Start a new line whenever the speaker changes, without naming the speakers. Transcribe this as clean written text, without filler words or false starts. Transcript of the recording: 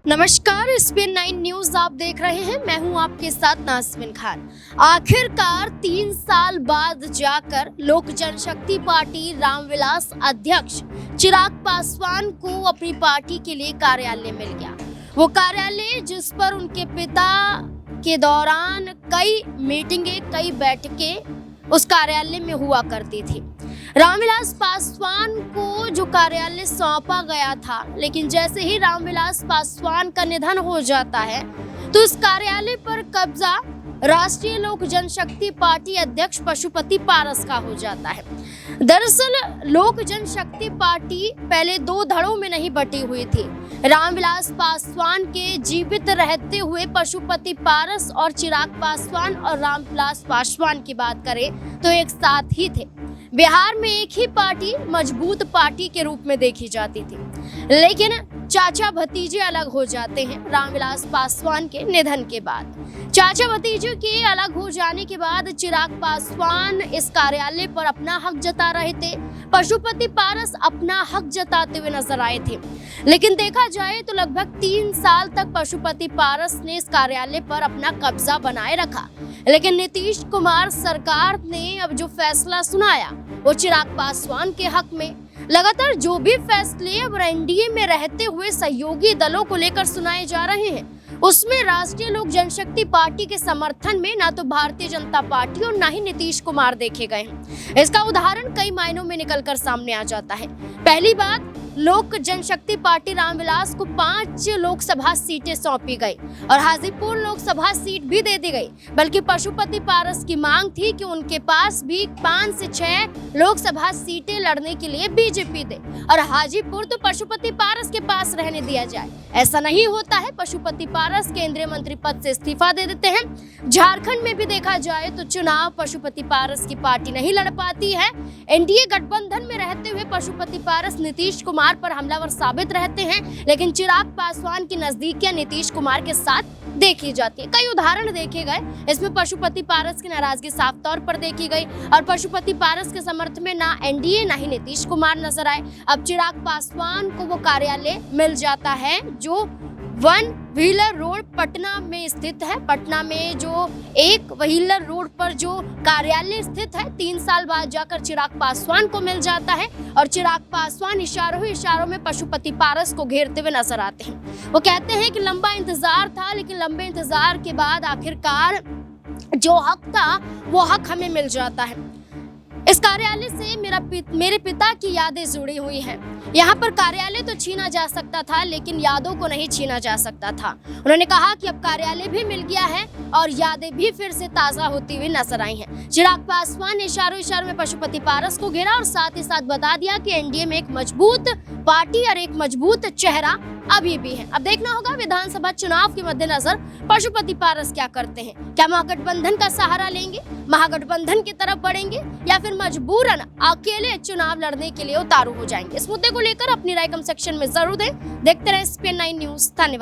नमस्कार, Spain 9 news आप देख रहे हैं। मैं हूं आपके साथ नाज़मीन खान। आखिरकार 3 साल बाद जाकर लोक जनशक्ति पार्टी रामविलास अध्यक्ष चिराग पासवान को अपनी पार्टी के लिए कार्यालय मिल गया। वो कार्यालय जिस पर उनके पिता के दौरान कई मीटिंगें, कई बैठकें उस कार्यालय में हुआ करती थी। रामविलास पासवान को जो कार्यालय सौंपा गया था, लेकिन जैसे ही रामविलास पासवान का निधन हो जाता है तो इस कार्यालय पर कब्जा राष्ट्रीय लोक जनशक्ति पार्टी अध्यक्ष पशुपति पारस का हो जाता है। दरअसल लोक जनशक्ति पार्टी पहले 2 धड़ों में नहीं बटी हुई थी। रामविलास पासवान के जीवित रहते हुए पशुपति पारस और चिराग पासवान और रामविलास पासवान की बात करें तो एक साथ ही थे। बिहार में एक ही पार्टी मजबूत पार्टी के रूप में देखी जाती थी, लेकिन चाचा भतीजे अलग हो जाते हैं रामविलास पासवान के निधन के बाद। चाचा भतीजे के अलग हो जाने के बाद चिराग पासवान इस कार्यालय पर अपना हक जता रहे थे, पशुपति पारस अपना हक जताते हुए नजर आए थे। लेकिन देखा जाए तो लगभग 3 साल तक पशुपति पारस ने इस कार्यालय पर अपना कब्जा बनाए रखा। लेकिन नीतीश कुमार सरकार ने अब जो फैसला सुनाया वो चिराग पासवान के हक में। लगातार जो भी फैसले अब एनडीए में रहते हुए सहयोगी दलों को लेकर सुनाए जा रहे हैं, उसमें राष्ट्रीय लोक जनशक्ति पार्टी के समर्थन में ना तो भारतीय जनता पार्टी और ना ही नीतीश कुमार देखे गए हैं। इसका उदाहरण कई मायनों में निकलकर सामने आ जाता है। पहली बात, लोक जनशक्ति पार्टी रामविलास को 5 लोकसभा सीटें सौंपी गई और हाजीपुर लोकसभा सीट भी दे दी गई। बल्कि पशुपति पारस की मांग थी कि उनके पास भी 5 से 6 लोकसभा सीटें लड़ने के लिए बीजेपी दे और हाजीपुर तो पशुपति पारस के पास रहने दिया जाए। ऐसा नहीं होता है। पशुपति पारस केंद्रीय मंत्री पद से इस्तीफा दे देते हैं। झारखंड में भी देखा जाए तो चुनाव पशुपति पारस की पार्टी नहीं लड़ पाती है। एनडीए गठबंधन में रहते हुए पशुपति पारस नीतीश कुमार पर हमलावर साबित रहते हैं, लेकिन चिराग पासवान की नजदीकियां नीतीश कुमार के साथ देखी जाती है। कई उदाहरण देखे गए, इसमें पशुपति पारस की नाराजगी साफ तौर पर देखी गई और पशुपति पारस के समर्थन में ना एनडीए ना ही नीतीश कुमार नजर आए। अब चिराग पासवान को वो कार्यालय मिल जाता है जो 1 व्हीलर रोड पटना में स्थित है। पटना में जो 1 व्हीलर रोड पर जो कार्यालय स्थित है, 3 साल बाद जाकर चिराग पासवान को मिल जाता है और चिराग पासवान इशारों में पशुपति पारस को घेरते हुए नजर आते हैं। वो कहते हैं कि लंबा इंतजार था, लेकिन लंबे इंतजार के बाद आखिरकार जो हक था वो हक हमें मिल जाता है। इस कार्यालय से मेरे पिता की यादें जुड़ी हुई हैं। यहाँ पर कार्यालय तो छीना जा सकता था, लेकिन यादों को नहीं छीना जा सकता था। उन्होंने कहा कि अब कार्यालय भी मिल गया है और यादें भी फिर से ताजा होती हुई नजर आई हैं। चिराग पासवान ने इशारों में पशुपति पारस को घेरा और साथ ही साथ बता दिया कि एनडीए में एक मजबूत पार्टी और एक मजबूत चेहरा अभी भी है। अब देखना होगा विधानसभा चुनाव के मद्देनजर पशुपति पारस क्या करते हैं। क्या महागठबंधन का सहारा लेंगे, महागठबंधन की तरफ बढ़ेंगे या फिर मजबूरन अकेले चुनाव लड़ने के लिए उतारू हो जाएंगे। इस मुद्दे को लेकर अपनी राय कमेंट सेक्शन में जरूर दें। देखते रहे स्पेन 9 न्यूज। धन्यवाद।